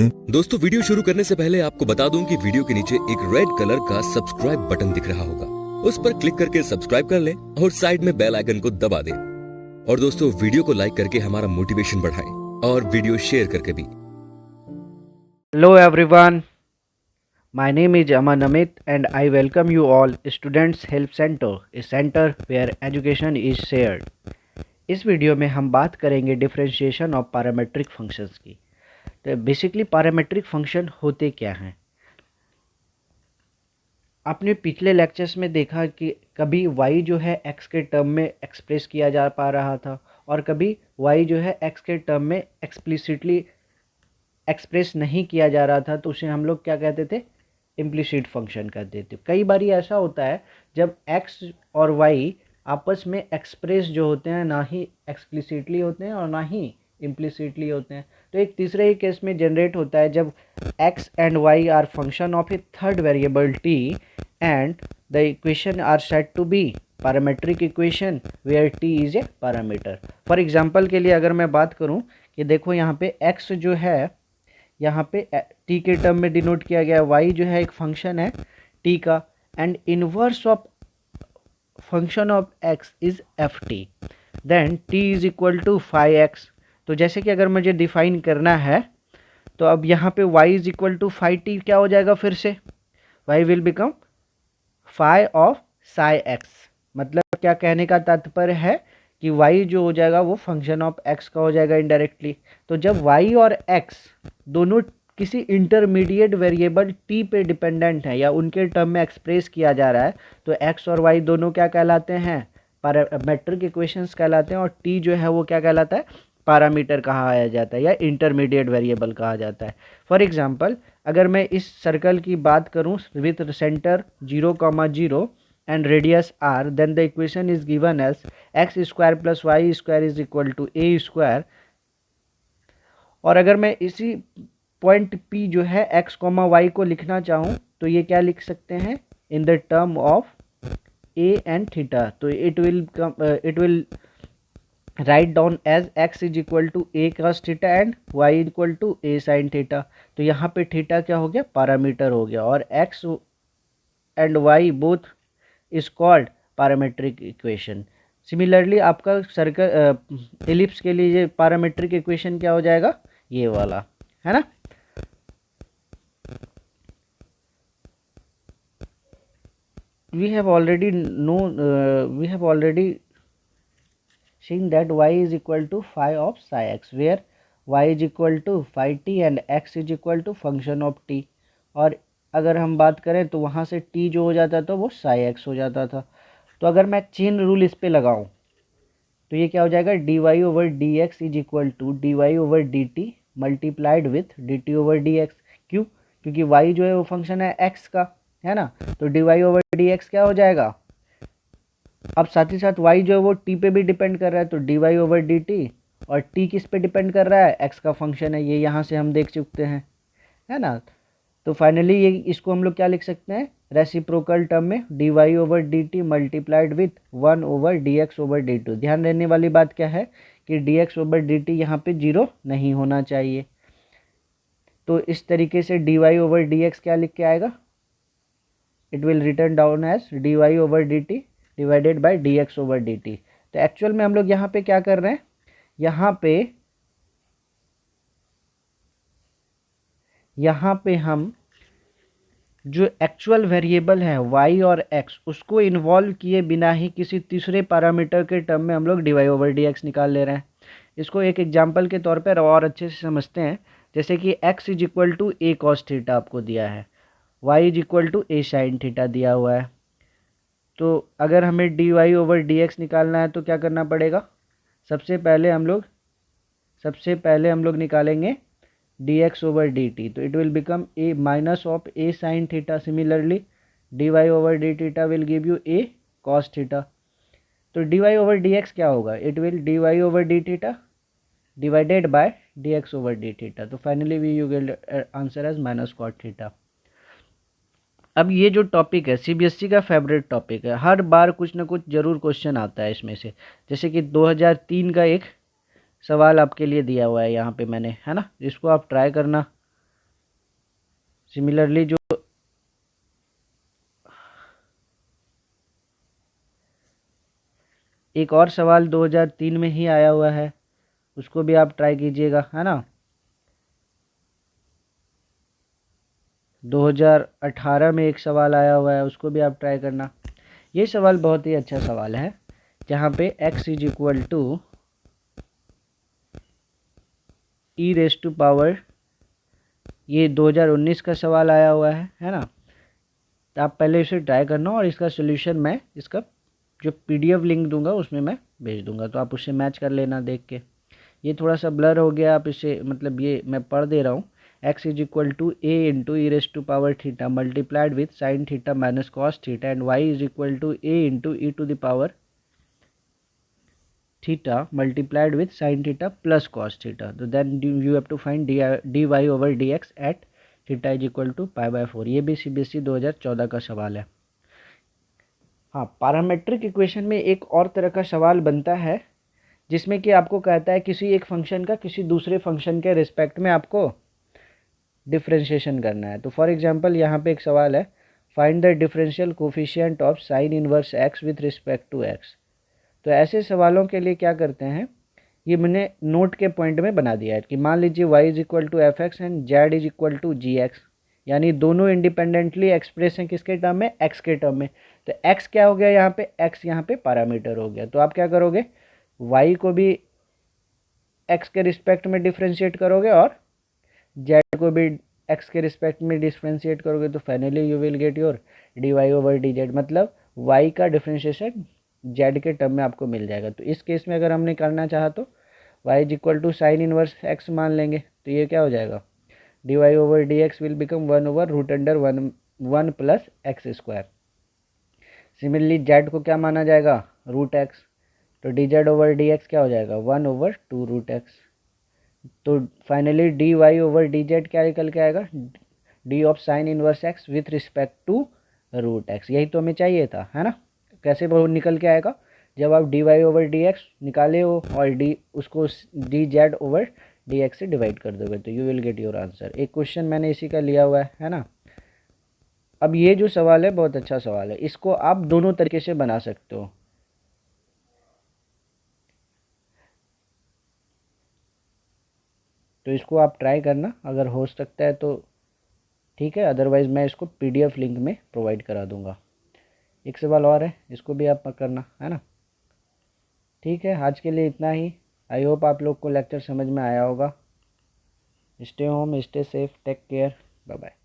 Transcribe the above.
दोस्तों वीडियो शुरू करने से पहले आपको बता दूं कि वीडियो के नीचे एक रेड कलर का सब्सक्राइब बटन दिख रहा होगा, उस पर क्लिक करके सब्सक्राइब कर लें और साइड में बेल आइकन को दबा दें। और दोस्तों वीडियो को लाइक करके हमारा मोटिवेशन बढ़ाएं और वीडियो शेयर करके भी। Hello everyone, my name is Aman Amit and I welcome you all Students Help Center, a center where education is shared। इस वीडियो में हम बात करेंगे डिफरेंशिएशन ऑफ पैरामेट्रिक फंक्शंस की। तो बेसिकली पैरामेट्रिक फंक्शन होते क्या हैं? आपने पिछले लेक्चर्स में देखा कि कभी y जो है x के टर्म में एक्सप्रेस किया जा पा रहा था और कभी y जो है x के टर्म में एक्सप्लिसिटली एक्सप्रेस नहीं किया जा रहा था, तो उसे हम लोग क्या कहते थे? इम्प्लिसिट फंक्शन कहते थे। कई बार ऐसा होता है जब x और y आपस में एक्सप्रेस जो होते हैं ना ही एक्सप्लिसिटली होते हैं और ना ही इम्प्लिसिटली होते हैं। तो एक तीसरे ही केस में जनरेट होता है जब x and y are function of a third variable t and the equation are said to be parametric equation where t is a parameter. For example के लिए अगर मैं बात करूं कि देखो यहाँ पे x जो है यहाँ पे t के टर्म में डिनोट किया गया है, y जो है एक फंक्शन है t का and inverse of function of x is f t, then t is equal to phi x. तो जैसे कि अगर मुझे डिफाइन करना है तो अब यहाँ पे y is equal to phi t क्या हो जाएगा? फिर से y will become phi of psi x. मतलब क्या कहने का तात्पर्य है कि y जो हो जाएगा वो फंक्शन ऑफ x का हो जाएगा इनडायरेक्टली। तो जब y और x दोनों किसी इंटरमीडिएट वेरिएबल t पे डिपेंडेंट है या उनके टर्म में एक्सप्रेस किया जा रहा है तो x और y दोनों क्या कहलाते हैं? पैरामेट्रिक इक्वेशंस कहलाते हैं। और t जो है वो क्या कहलाता है? पैरामीटर कहा जाता है या इंटरमीडिएट वेरिएबल कहा जाता है। फॉर एग्जांपल अगर मैं इस सर्कल की बात करूं with centre 0,0 and radius r, then the equation is given as x square plus y square is equal to a square। और अगर मैं इसी पॉइंट p जो है x, y को लिखना चाहूँ तो ये क्या लिख सकते हैं? In the term of a and theta. तो it will write down as x is equal to a cos theta and y equal to a sin theta. तो यहाँ पे थीटा क्या हो गया? पैरामीटर हो गया और x and y both is called parametric equation. Similarly आपका सर्कल एलिप्स के लिए ये पैरामेट्रिक इक्वेशन क्या हो जाएगा? ये वाला है ना। we have already seen that y is equal to phi of psi x where y is equal to phi t and x is equal to function of t। और अगर हम बात करें तो वहाँ से t जो हो जाता था वो psi x हो जाता था। तो अगर मैं चेन रूल इस पे लगाऊं तो ये क्या हो जाएगा? dy over d x is equal to d y over d t multiplied with d t over d x. क्यों? क्योंकि y जो है वो फंक्शन है x का, है ना। तो dy ओवर डी एक्स क्या हो जाएगा? अब साथ ही साथ y जो है वो t पे भी डिपेंड कर रहा है, तो dy ओवर डी टी, और t किस पे डिपेंड कर रहा है? x का फंक्शन है, ये यहाँ से हम देख चुकते हैं, है ना। तो फाइनली ये इसको हम लोग क्या लिख सकते हैं? रेसिप्रोकल टर्म में dy over d t multiplied with 1 over dx over d t. ध्यान देने वाली बात क्या है कि dx ओवर डी टी यहाँ पे 0 नहीं होना चाहिए। तो इस तरीके से dy ओवर dx क्या लिख के आएगा? It will written down as dy over d t divided by dx over d t. तो एक्चुअल में हम लोग यहाँ पे क्या कर रहे हैं? यहाँ पे हम जो एक्चुअल वेरिएबल है y और x उसको इन्वॉल्व किए बिना ही किसी तीसरे पैरामीटर के टर्म में हम लोग dy ओवर dx निकाल ले रहे हैं। इसको एक एग्जांपल के तौर पर और अच्छे से समझते हैं। जैसे कि x is equal to a cos theta आपको दिया है, y is equal to a sin theta दिया हुआ है। तो अगर हमें dy ओवर dx निकालना है तो क्या करना पड़ेगा? सबसे पहले हम लोग निकालेंगे dx ओवर dt। तो it will become a minus of a sin theta. Similarly dy over d theta will give you a cos theta. तो dy ओवर dx क्या होगा? It will dy over d theta divided by dx over d theta. तो finally we you get answer as minus cot theta. अब ये जो topic है CBSE का favourite topic है, हर बार कुछ ना कुछ ज़रूर क्वेश्चन आता है इसमें से। जैसे कि 2003 का एक सवाल आपके लिए दिया हुआ है यहाँ पे मैंने, है ना, इसको आप ट्राई करना। सिमिलरली जो एक और सवाल 2003 में ही आया हुआ है, उसको भी आप ट्राई कीजिएगा, है ना। 2018 में एक सवाल आया हुआ है, उसको भी आप ट्राई करना। ये सवाल बहुत ही अच्छा सवाल है, जहाँ पे x is equal to e raise to power, ये 2019 का सवाल आया हुआ है ना। तो आप पहले इसे ट्राई करना और इसका सोल्यूशन मैं इसका जो पीडीएफ लिंक दूंगा उसमें मैं भेज दूंगा, तो आप उससे मैच कर लेना देख के। ये थोड़ा सा ब्लर हो गया, आप इसे मतलब ये मैं पढ़ दे रहा हूँ। x is equal to a into e raise to power theta multiplied with sine theta minus cos theta and y is equal to a into e to the power theta multiplied with sine theta plus cos theta. तो then you have to find d y over d x at theta is equal to π/4। ये भी CBSE 2014 का सवाल है। हाँ, parametric equation में एक और तरह का सवाल बनता है, जिसमें कि आपको कहता है किसी एक फंक्शन का किसी दूसरे फंक्शन के रिस्पेक्ट में आपको डिफ्रेंशिएशन करना है। तो फॉर एग्जांपल यहाँ पे एक सवाल है, find the differential coefficient of sine inverse x with respect to x. तो ऐसे सवालों के लिए क्या करते हैं, ये मैंने नोट के पॉइंट में बना दिया है कि मान लीजिए y is equal to f x and z is equal to g x, यानी दोनों इंडिपेंडेंटली एक्सप्रेस हैं किसके टर्म में, x के टर्म में। तो x क्या हो गया यहाँ पे, x यहाँ पे पैरामीटर हो गया। तो आप क्या करोगे, y को भी x के रिस्पेक्ट में डिफ्रेंशिएट करोगे और z को भी x के रिस्पेक्ट में डिफ्रेंशिएट करोगे, तो finally you will get your d y over d z, मतलब y का डिफ्रेंशिएशन z के टर्म में आपको मिल जाएगा। तो इस केस में अगर हमने करना चाहा तो y is equal to sine inverse x मान लेंगे, तो ये क्या हो जाएगा, d y over d x will become 1 over root under 1 plus x square. Similarly z को क्या माना जाएगा, रूट एक्स, तो d z over d x क्या हो जाएगा, 1 ओवर 2 रूट एक्स। तो finally d y over d z क्या निकल के आएगा, d of sine inverse x with respect to root x. यही तो हमें चाहिए था, है ना। कैसे वो निकल के आएगा, जब आप d y over d x निकाले हो और डी उसको d z over d x से डिवाइड कर दोगे, तो you will get your answer. एक क्वेश्चन मैंने इसी का लिया हुआ है ना। अब ये जो सवाल है बहुत अच्छा सवाल है, इसको आप दोनों तरीके से बना सकते हो। तो इसको आप ट्राई करना, अगर हो सकता है तो ठीक है, अदरवाइज़ मैं इसको पीडीएफ लिंक में प्रोवाइड करा दूंगा। एक सवाल और है, इसको भी आप करना, है ना। ठीक है, आज के लिए इतना ही। आई होप आप लोग को लेक्चर समझ में आया होगा। Stay home, stay safe, take care, bye bye.